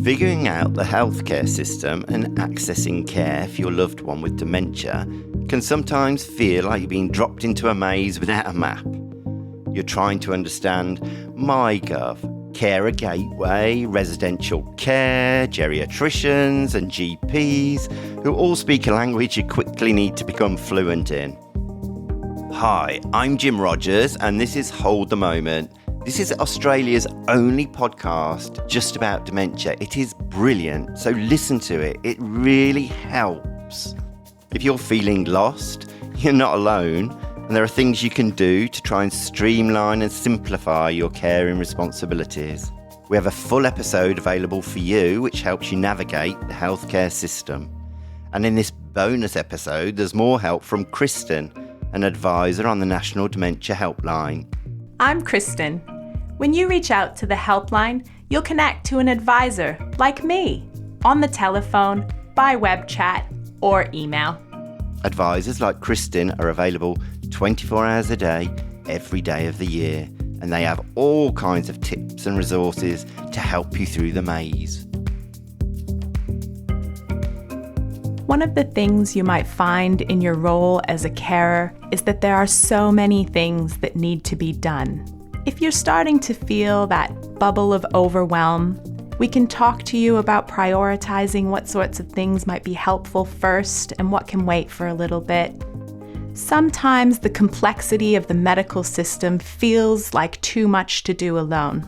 Figuring out the healthcare system and accessing care for your loved one with dementia can sometimes feel like you're being dropped into a maze without a map. You're trying to understand MyGov, Carer Gateway, residential care, geriatricians and GPs, who all speak a language you quickly need to become fluent in. Hi, I'm Jim Rogers and this is Hold the Moment. This is Australia's only podcast just about dementia. It is brilliant, so listen to it. It really helps. If you're feeling lost, you're not alone, and there are things you can do to try and streamline and simplify your caring responsibilities. We have a full episode available for you, which helps you navigate the healthcare system. And in this bonus episode, there's more help from Kristin, an advisor on the National Dementia Helpline. I'm Kristin. When you reach out to the helpline, you'll connect to an advisor like me on the telephone, by web chat, or email. Advisors like Kristin are available 24 hours a day, every day of the year, and they have all kinds of tips and resources to help you through the maze. One of the things you might find in your role as a carer is that there are so many things that need to be done. If you're starting to feel that bubble of overwhelm, we can talk to you about prioritizing what sorts of things might be helpful first and what can wait for a little bit. Sometimes the complexity of the medical system feels like too much to do alone.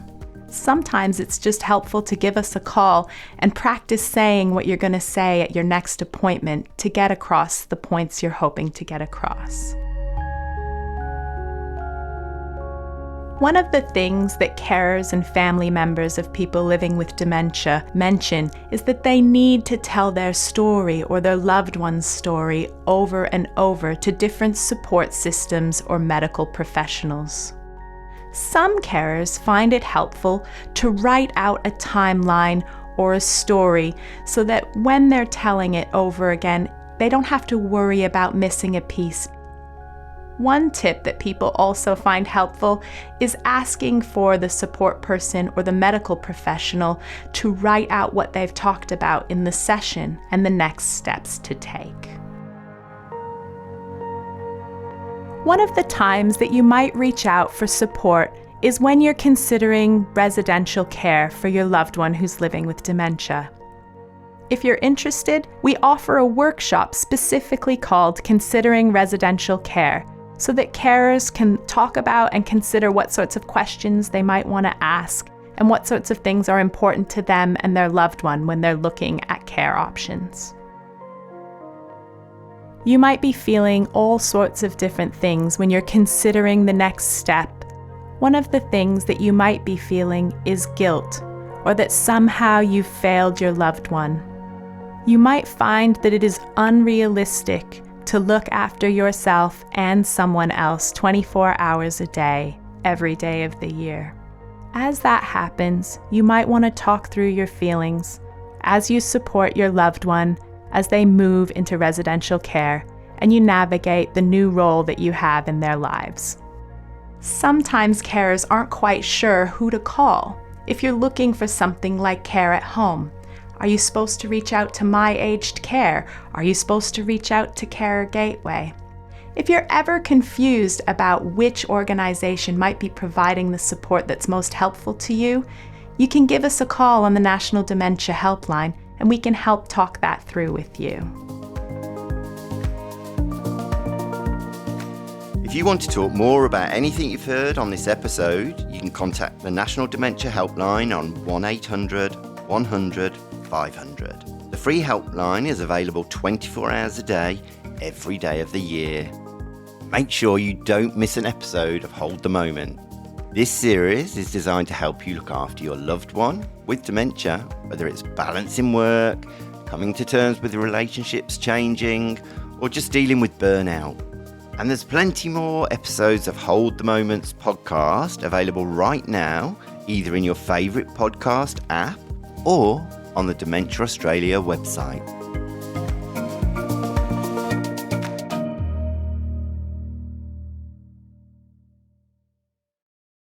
Sometimes it's just helpful to give us a call and practice saying what you're going to say at your next appointment to get across the points you're hoping to get across. One of the things that carers and family members of people living with dementia mention is that they need to tell their story or their loved one's story over and over to different support systems or medical professionals. Some carers find it helpful to write out a timeline or a story so that when they're telling it over again, they don't have to worry about missing a piece. One tip that people also find helpful is asking for the support person or the medical professional to write out what they've talked about in the session and the next steps to take. One of the times that you might reach out for support is when you're considering residential care for your loved one who's living with dementia. If you're interested, we offer a workshop specifically called Considering Residential Care, so that carers can talk about and consider what sorts of questions they might want to ask and what sorts of things are important to them and their loved one when they're looking at care options. You might be feeling all sorts of different things when you're considering the next step. One of the things that you might be feeling is guilt, or that somehow you've failed your loved one. You might find that it is unrealistic to look after yourself and someone else 24 hours a day, every day of the year. As that happens, you might want to talk through your feelings as you support your loved one as they move into residential care and you navigate the new role that you have in their lives. Sometimes carers aren't quite sure who to call. If you're looking for something like care at home, are you supposed to reach out to My Aged Care? Are you supposed to reach out to Carer Gateway? If you're ever confused about which organization might be providing the support that's most helpful to you, you can give us a call on the National Dementia Helpline and we can help talk that through with you. If you want to talk more about anything you've heard on this episode, you can contact the National Dementia Helpline on 1800 100 500. The free helpline is available 24 hours a day, every day of the year. Make sure you don't miss an episode of Hold the Moment. This series is designed to help you look after your loved one with dementia, whether it's balancing work, coming to terms with relationships changing, or just dealing with burnout. And there's plenty more episodes of Hold the Moment's podcast available right now, either in your favourite podcast app or on the Dementia Australia website.